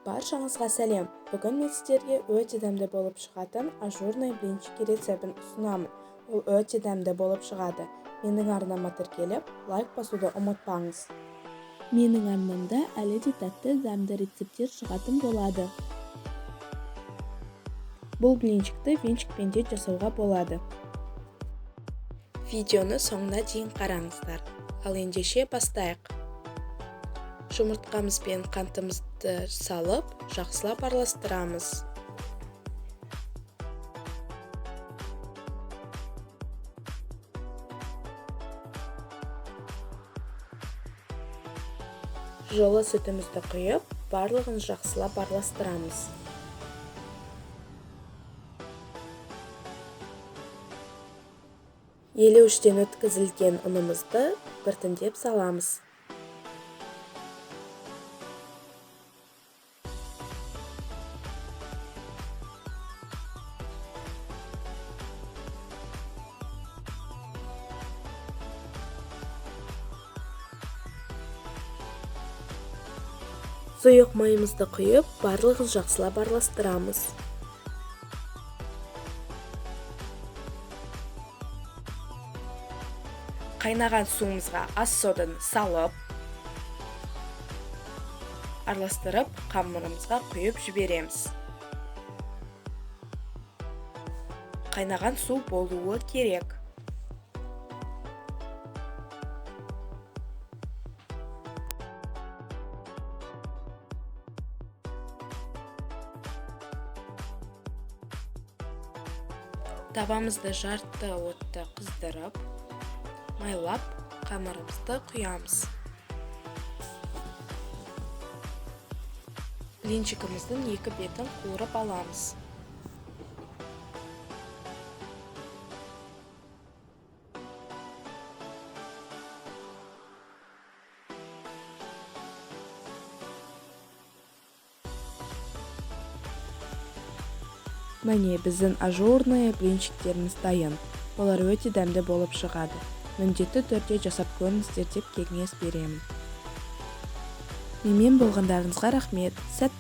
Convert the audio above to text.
Баршаңызға сәлем. Бүгін мен сіздерге өте дәмді болып шығатын ажурный блинчики рецебін ұсынамын. Ол өте дәмді болып шығады. Менің арнама тіркеліп, лайк басуды ұмытпаңыз. Менің арнамда әлі де тәтті дәмді рецептер шығатын болады. Бұл блинчикті венчикпен де жасауға болады. Видеоны соңына дейін қараңыздар. Ал ендеше бастайық. Жұмыртқамыз бен қантымызды салып, жақсылап араластырамыз. Жылы сүтімізді құйып, барлығын жақсылап араластырамыз. Елеуіштен өткізілген ұнымызды біртіндеп саламыз. Сұйық майымызды құйып, барлығын жақсылап араластырамыз. Қайнаған суымызға ас соданы салып, араластырып, қамырымызға құйып жібереміз. Қайнаған су болуы керек. Табамызды жарты отты қыздырып, майлап, қамырымызды құямыз. Блинчикіміздің екі бетін қуырып аламыз. Міне біздің ажурный блинчиктеріміз дайын. Олар өте дәмді болып шығады. Міндетті түрде жасап көріңіздер деп кеңес беремін. Менімен болғандарыңызға рахмет. Сәтті!